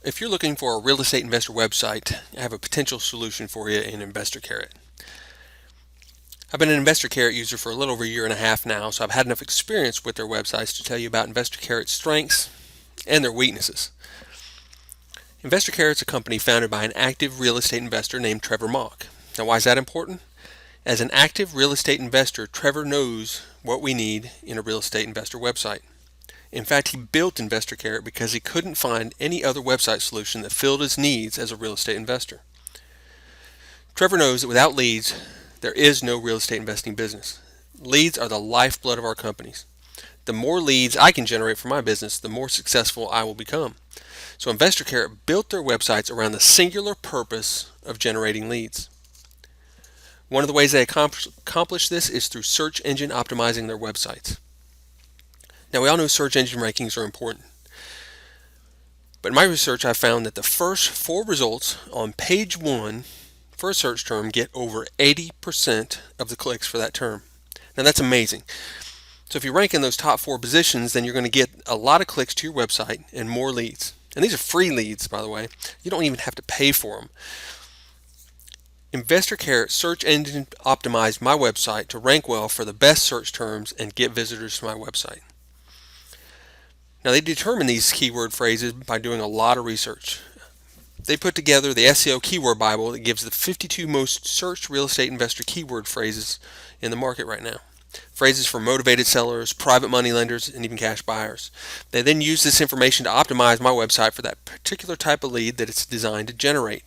If you're looking for a real estate investor website, I have a potential solution for you in Investor Carrot. I've been an Investor Carrot user for a little over a year and a half now, so I've had enough experience with their websites to tell you about Investor Carrot's strengths and their weaknesses. Investor Carrot's a company founded by an active real estate investor named Trevor Mock. Now, why is that important? As an active real estate investor, Trevor knows what we need in a real estate investor website. In fact, he built Investor Carrot because he couldn't find any other website solution that filled his needs as a real estate investor. Trevor knows that without leads, there is no real estate investing business. Leads are the lifeblood of our companies. The more leads I can generate for my business, the more successful I will become. So Investor Carrot built their websites around the singular purpose of generating leads. One of the ways they accomplish this is through search engine optimizing their websites. Now, we all know search engine rankings are important. But in my research, I found that the first 4 results on page 1 for a search term get over 80% of the clicks for that term. Now, that's amazing. So if you rank in those top 4 positions, then you're going to get a lot of clicks to your website and more leads. And these are free leads, by the way. You don't even have to pay for them. Investor Carrot search engine optimized my website to rank well for the best search terms and get visitors to my website. Now, they determine these keyword phrases by doing a lot of research. They put together the SEO Keyword Bible that gives the 52 most searched real estate investor keyword phrases in the market right now. Phrases for motivated sellers, private money lenders, and even cash buyers. They then use this information to optimize my website for that particular type of lead that it's designed to generate.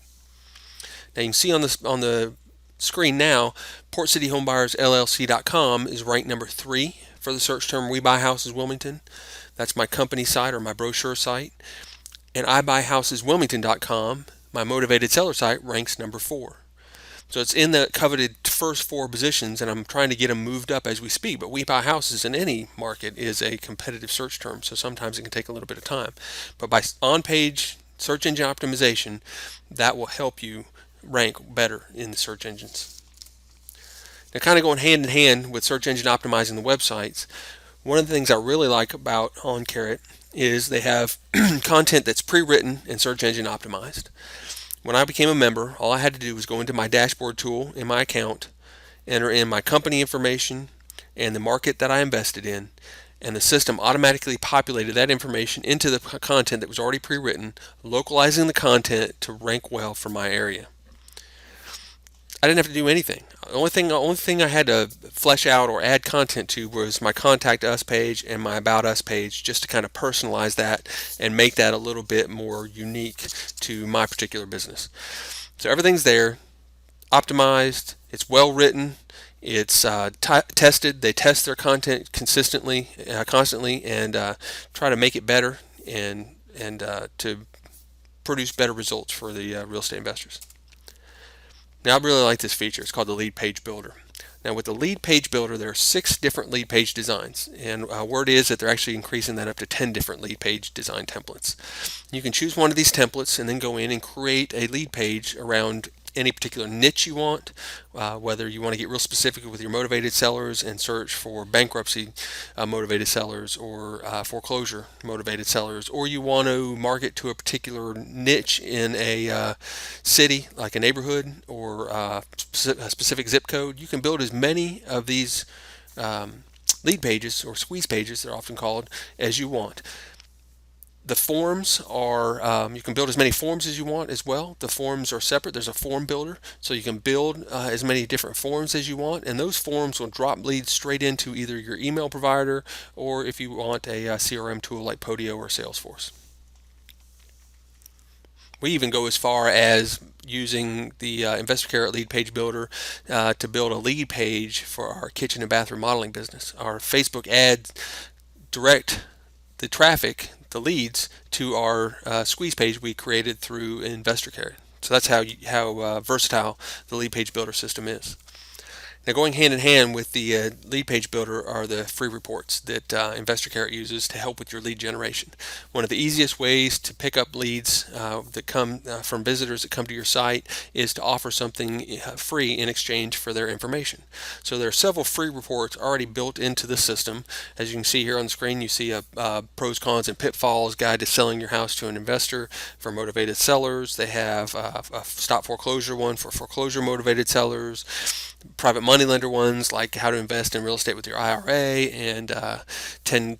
Now, you can see on the screen now, PortCityHomebuyersLLC.com is ranked number 3 for the search term We Buy Houses Wilmington. That's my company site or my brochure site. And IBuyHousesWilmington.com, my motivated seller site, ranks number 4. So it's in the coveted first 4 positions, and I'm trying to get them moved up as we speak. But We Buy Houses in any market is a competitive search term, so sometimes it can take a little bit of time. But by on-page search engine optimization, that will help you rank better in the search engines. Now, kind of going hand in hand with search engine optimizing the websites, one of the things I really like about OnCarrot is they have content that's pre-written and search engine optimized. When I became a member, all I had to do was go into my dashboard tool in my account, enter in my company information and the market that I invested in, and the system automatically populated that information into the content that was already pre-written, localizing the content to rank well for my area. I didn't have to do anything. The only thing I had to flesh out or add content to was my Contact Us page and my About Us page, just to kind of personalize that and make that a little bit more unique to my particular business. So everything's there, optimized, it's well written, it's tested. They test their content constantly, and try to make it better and to produce better results for the real estate investors. Now, I really like this feature. It's called the Lead Page Builder. Now, with the Lead Page Builder, there are 6 different lead page designs, and word is that they're actually increasing that up to 10 different lead page design templates. You can choose one of these templates and then go in and create a lead page around any particular niche you want, whether you want to get real specific with your motivated sellers and search for bankruptcy motivated sellers or foreclosure motivated sellers, or you want to market to a particular niche in a city, like a neighborhood or a specific zip code. You can build as many of these lead pages, or squeeze pages they're often called, as you want. The forms are, you can build as many forms as you want as well. The forms are separate. There's a form builder, so you can build as many different forms as you want, and those forms will drop leads straight into either your email provider or if you want a CRM tool like Podio or Salesforce. We even go as far as using the Investor Carrot Lead Page Builder to build a lead page for our kitchen and bathroom modeling business. Our Facebook ads direct the traffic, the leads, to our squeeze page we created through Investor Carrot. So that's how versatile the Lead Page Builder system is. Now, going hand in hand with the lead page builder are the free reports that Investor Carrot uses to help with your lead generation. One of the easiest ways to pick up leads that come from visitors that come to your site is to offer something free in exchange for their information. So there are several free reports already built into the system. As you can see here on the screen, you see a pros, cons, and pitfalls guide to selling your house to an investor for motivated sellers. They have a stop foreclosure one for foreclosure motivated sellers, private money lender ones like how to invest in real estate with your IRA, and 10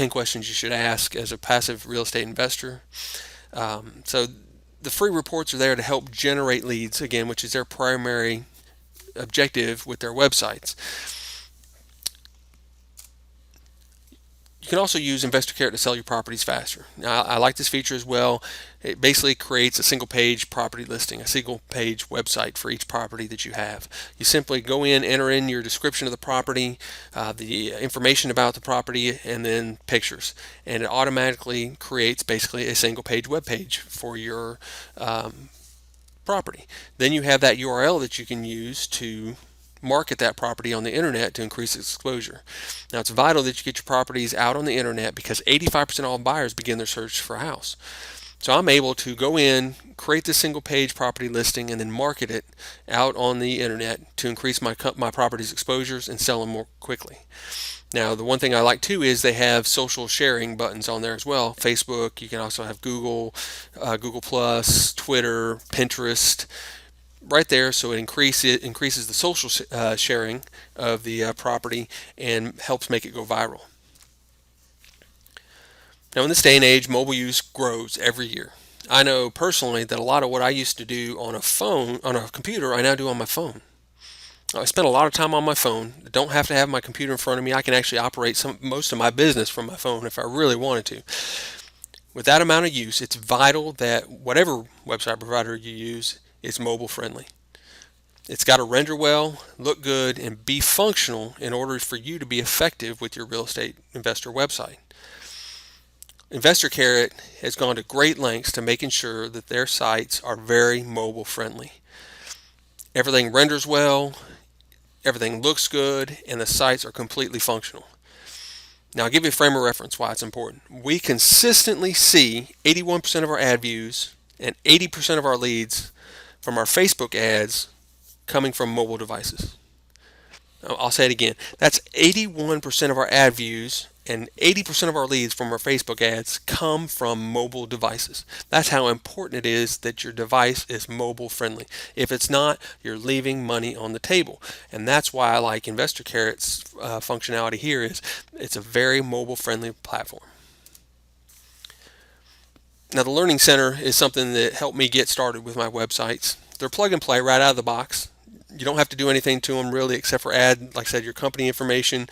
questions you should ask as a passive real estate investor. So the free reports are there to help generate leads, again, which is their primary objective with their websites. You can also use Investor Carrot to sell your properties faster. Now, I like this feature as well. It basically creates a single page property listing, a single page website for each property that you have. You simply go in, enter in your description of the property, the information about the property, and then pictures. And it automatically creates basically a single page web page for your property. Then you have that URL that you can use to market that property on the internet to increase its exposure. Now, it's vital that you get your properties out on the internet because 85% of all buyers begin their search for a house. So I'm able to go in, create this single page property listing, and then market it out on the internet to increase my property's exposures and sell them more quickly. Now, the one thing I like too is they have social sharing buttons on there as well. Facebook, you can also have Google, Google Plus, Twitter, Pinterest, right there, so it increases the social sharing of the property and helps make it go viral. Now, in this day and age, mobile use grows every year. I know personally that a lot of what I used to do on a computer, I now do on my phone. I spend a lot of time on my phone. I don't have to have my computer in front of me. I can actually operate most of my business from my phone if I really wanted to. With that amount of use, it's vital that whatever website provider you use is mobile friendly. It's got to render well, look good, and be functional in order for you to be effective with your real estate investor website. Investor Carrot has gone to great lengths to making sure that their sites are very mobile friendly. Everything renders well, everything looks good, and the sites are completely functional. Now, I'll give you a frame of reference why it's important. We consistently see 81% of our ad views and 80% of our leads from our Facebook ads coming from mobile devices. I'll say it again. That's 81% of our ad views and 80% of our leads from our Facebook ads come from mobile devices. That's how important it is that your device is mobile friendly. If it's not, you're leaving money on the table. And that's why I like Investor Carrot's functionality here is it's a very mobile friendly platform. Now, the Learning Center is something that helped me get started with my websites. They're plug and play right out of the box. You don't have to do anything to them really except for add, like I said, your company information,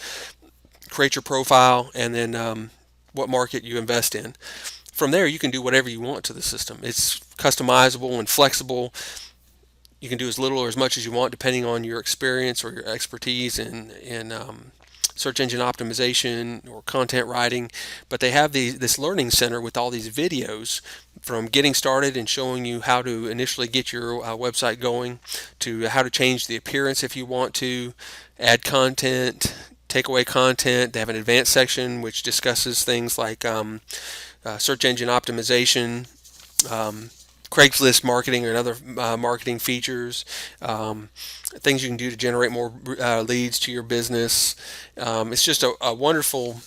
create your profile, and then what market you invest in. From there, you can do whatever you want to the system. It's customizable and flexible. You can do as little or as much as you want depending on your experience or your expertise in search engine optimization or content writing. But they have this learning center with all these videos from getting started and showing you how to initially get your website going to how to change the appearance if you want to, add content, take away content. They have an advanced section which discusses things like search engine optimization, Craigslist marketing or other marketing features, things you can do to generate more leads to your business. It's just a wonderful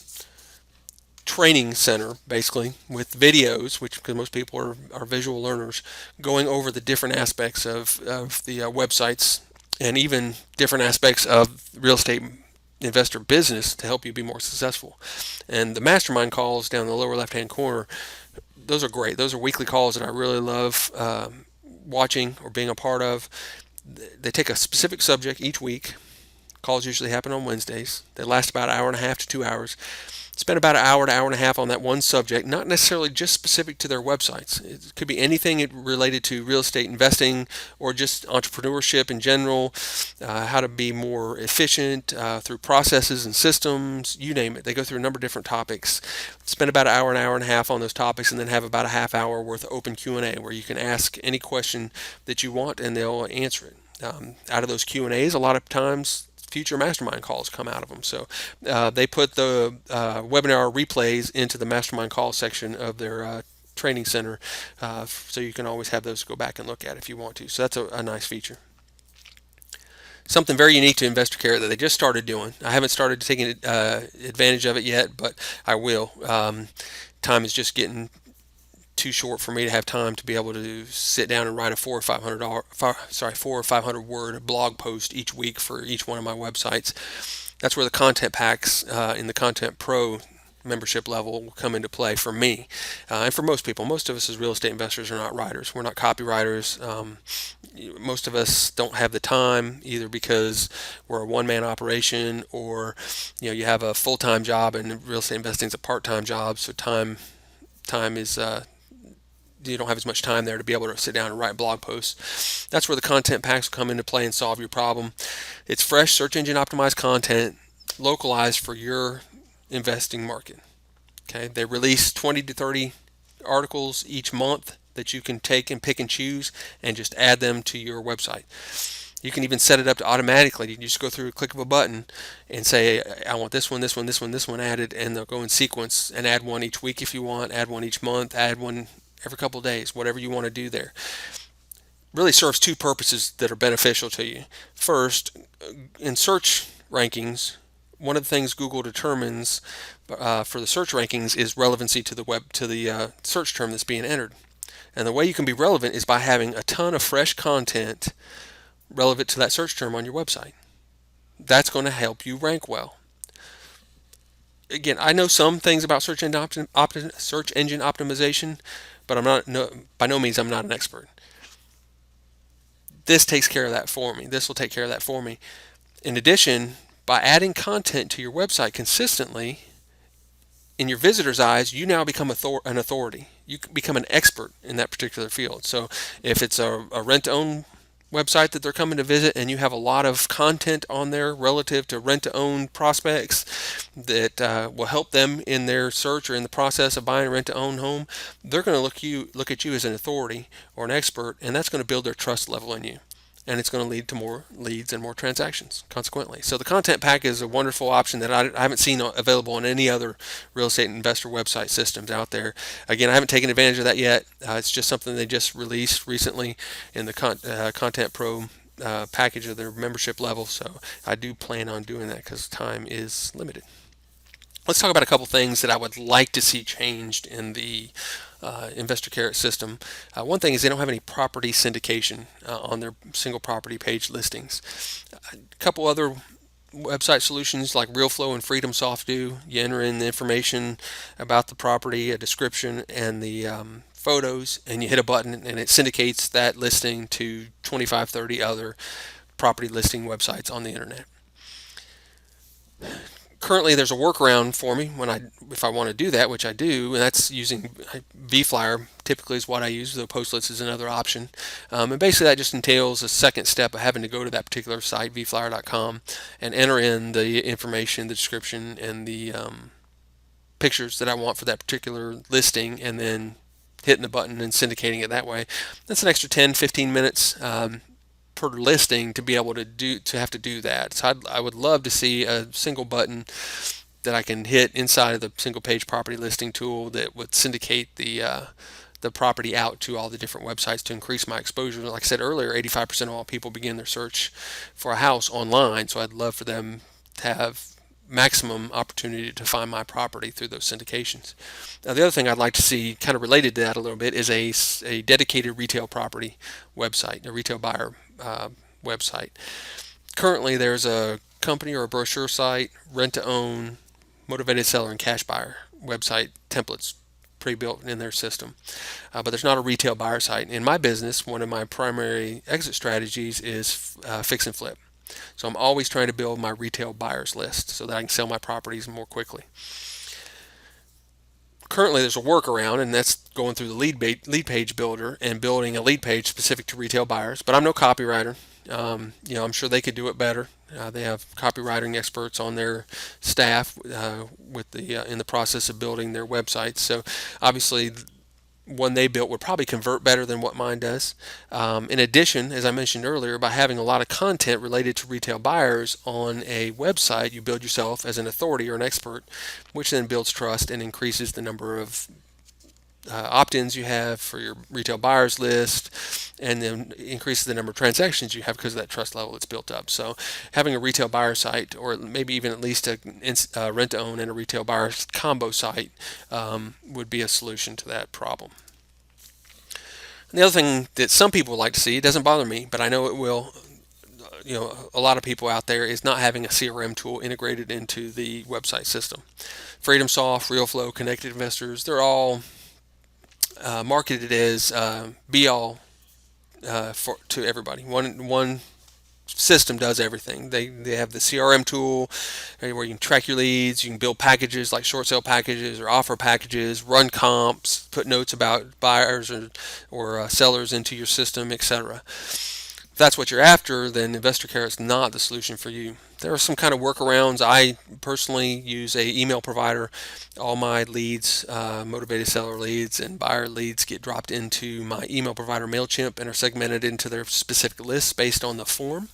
training center, basically, with videos, which because most people are visual learners, going over the different aspects of the websites and even different aspects of real estate investor business to help you be more successful. And the mastermind calls down in the lower left-hand corner, those are great. Those are weekly calls that I really love watching or being a part of. They take a specific subject each week. Calls usually happen on Wednesdays. They last about an hour and a half to 2 hours. Spend about an hour to hour and a half on that one subject, not necessarily just specific to their websites. It could be anything related to real estate investing or just entrepreneurship in general, how to be more efficient through processes and systems, you name it. They go through a number of different topics. Spend about an hour and a half on those topics, and then have about a half hour worth of open Q&A where you can ask any question that you want and they'll answer it. Out of those Q&As, a lot of times future mastermind calls come out of them. So they put the webinar replays into the mastermind call section of their training center, so you can always have those to go back and look at if you want to. So that's a nice feature. Something very unique to Investor Care that they just started doing. I haven't started taking advantage of it yet, but I will. Time is just getting too short for me to have time to be able to sit down and write a 400 word blog post each week for each one of my websites. That's where the content packs in the Content Pro membership level will come into play for me, and for most people. Most of us as real estate investors are not writers. We're not copywriters. Most of us don't have the time, either because we're a one-man operation, or you have a full-time job, and real estate investing is a part-time job. So time is you don't have as much time there to be able to sit down and write blog posts. That's where the content packs come into play and solve your problem. It's fresh, search engine optimized content, localized for your investing market. Okay, they release 20 to 30 articles each month that you can take and pick and choose and just add them to your website. You can even set it up to automatically. You can just go through a click of a button and say, I want this one, this one, this one, this one added, and they'll go in sequence and add one each week if you want, add one each month, add one every couple of days, whatever you want to do there. Really serves two purposes that are beneficial to you. First, in search rankings, one of the things Google determines for the search rankings is relevancy to the search term that's being entered. And the way you can be relevant is by having a ton of fresh content relevant to that search term on your website. That's going to help you rank well. Again, I know some things about search engine optimization, but by no means I'm not an expert. This takes care of that for me. This will take care of that for me. In addition, by adding content to your website consistently, in your visitor's eyes, you now become an authority. You become an expert in that particular field. So if it's a rent-to-own website that they're coming to visit, and you have a lot of content on there relative to rent-to-own prospects that will help them in their search or in the process of buying a rent-to-own home, they're going to look at you as an authority or an expert, and that's going to build their trust level in you. And it's going to lead to more leads and more transactions, consequently. So the content pack is a wonderful option that I haven't seen available on any other real estate investor website systems out there. Again, I haven't taken advantage of that yet. It's just something they just released recently in the Content Pro package of their membership level. So I do plan on doing that because time is limited. Let's talk about a couple things that I would like to see changed in the Investor Care system. One thing is they don't have any property syndication on their single property page listings. A couple other website solutions like RealFlow and FreedomSoft do. You enter in the information about the property, a description, and the photos, and you hit a button and it syndicates that listing to 25, 30 other property listing websites on the internet. Currently, there's a workaround for me if I want to do that, which I do, and that's using vFlyer. Typically, is what I use. Though Postlets is another option, and basically that just entails a second step of having to go to that particular site, vflyer.com, and enter in the information, the description, and the pictures that I want for that particular listing, and then hitting the button and syndicating it that way. That's an extra 10-15 minutes. Per listing to be able to have to do that. So I would love to see a single button that I can hit inside of the single page property listing tool that would syndicate the property out to all the different websites to increase my exposure. Like I said earlier, 85% of all people begin their search for a house online, so I'd love for them to have maximum opportunity to find my property through those syndications. Now, the other thing I'd like to see, kind of related to that a little bit, is a dedicated retail property website, a retail buyer website. Currently, there's a company or a brochure site, rent-to-own, motivated seller, and cash buyer website templates pre-built in their system. But there's not a retail buyer site. In my business, one of my primary exit strategies is fix and flip. So I'm always trying to build my retail buyers list so that I can sell my properties more quickly. Currently, there's a workaround, and that's going through the lead page builder and building a lead page specific to retail buyers. But I'm no copywriter. I'm sure they could do it better. They have copywriting experts on their staff in the process of building their websites. So obviously, one they built would probably convert better than what mine does. In addition, as I mentioned earlier, by having a lot of content related to retail buyers on a website, you build yourself as an authority or an expert, which then builds trust and increases the number of opt-ins you have for your retail buyers list, and then increases the number of transactions you have because of that trust level that's built up. So having a retail buyer site, or maybe even at least a rent-to-own and a retail buyer combo site, would be a solution to that problem. And the other thing that some people like to see, it doesn't bother me, but I know it will, a lot of people out there, is not having a CRM tool integrated into the website system. FreedomSoft, RealFlow, Connected Investors, they're all marketed as be all to everybody. One system does everything. They have the CRM tool where you can track your leads, you can build packages like short sale packages or offer packages, run comps, put notes about buyers or sellers into your system, etc. If that's what you're after, then InvestorCare is not the solution for you. There are some kind of workarounds. I personally use a email provider. All my leads, motivated seller leads and buyer leads, get dropped into my email provider MailChimp and are segmented into their specific lists based on the form.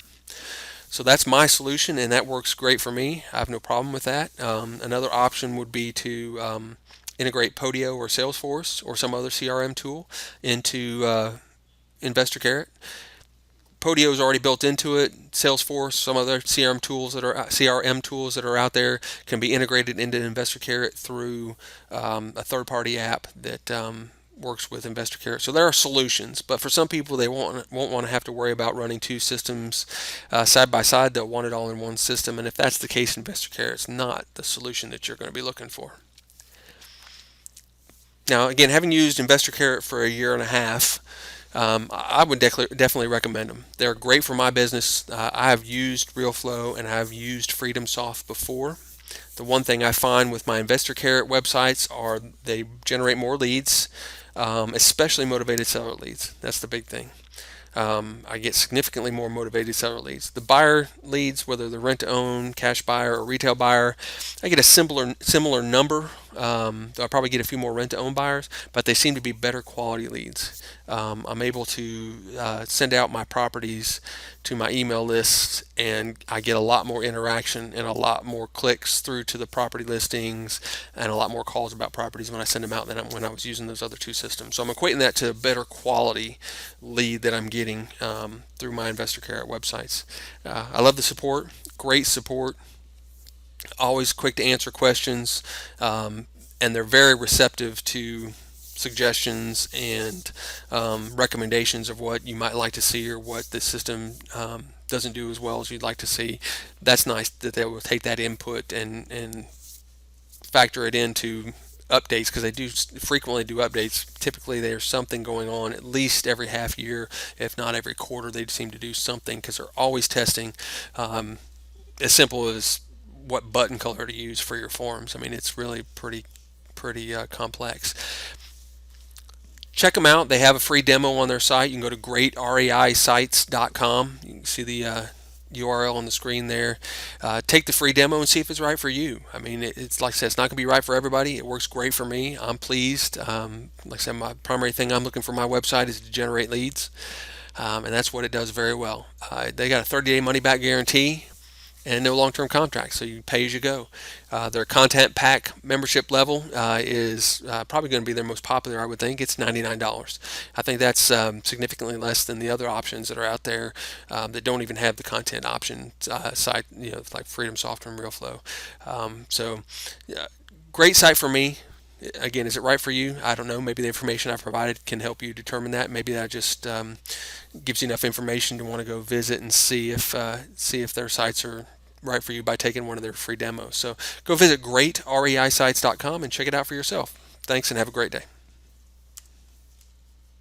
So that's my solution, and that works great for me. I have no problem with that. Another option would be to integrate Podio or Salesforce or some other CRM tool into InvestorCare. Podio is already built into it. Salesforce, some other CRM tools that are out there can be integrated into InvestorCare through a third-party app that works with InvestorCare. So there are solutions, but for some people, they won't want to have to worry about running two systems side by side. They'll want it all in one system, and if that's the case, InvestorCare is not the solution that you're going to be looking for. Now, again, having used InvestorCare for a year and a half, I would definitely recommend them. They're great for my business. I have used RealFlow and I've used FreedomSoft before. The one thing I find with my InvestorCare websites are they generate more leads, especially motivated seller leads. That's the big thing. I get significantly more motivated seller leads. The buyer leads, whether they're rent-to-own, cash buyer, or retail buyer, I get a similar number. I'll probably get a few more rent-to-own buyers, but they seem to be better quality leads. I'm able to send out my properties to my email lists, and I get a lot more interaction and a lot more clicks through to the property listings and a lot more calls about properties when I send them out than when I was using those other two systems. So I'm equating that to a better quality lead that I'm getting through my InvestorCare websites. I love the support, great support, always quick to answer questions, and they're very receptive to suggestions and recommendations of what you might like to see or what the system doesn't do as well as you'd like to see. That's nice that they will take that input and factor it into updates, because they do frequently do updates. Typically there's something going on at least every half year, if not every quarter. They seem to do something because they're always testing, as simple as what button color to use for your forms. I mean, it's really pretty complex. Check them out. They have a free demo on their site. You can go to greatreisites.com. You can see the URL on the screen there. Take the free demo and see if it's right for you. I mean, it's like I said, it's not going to be right for everybody. It works great for me. I'm pleased. Like I said, my primary thing I'm looking for my website is to generate leads, and that's what it does very well. They got a 30-day money-back guarantee and no long-term contracts, so you pay as you go. Their content pack membership level is probably going to be their most popular, I would think. It's $99. I think that's significantly less than the other options that are out there that don't even have the content option site, like FreedomSoft and RealFlow. Great site for me. Again, is it right for you? I don't know. Maybe the information I've provided can help you determine that. Maybe that just gives you enough information to want to go visit and see if their sites are right for you by taking one of their free demos. So go visit greatreisites.com and check it out for yourself. Thanks and have a great day.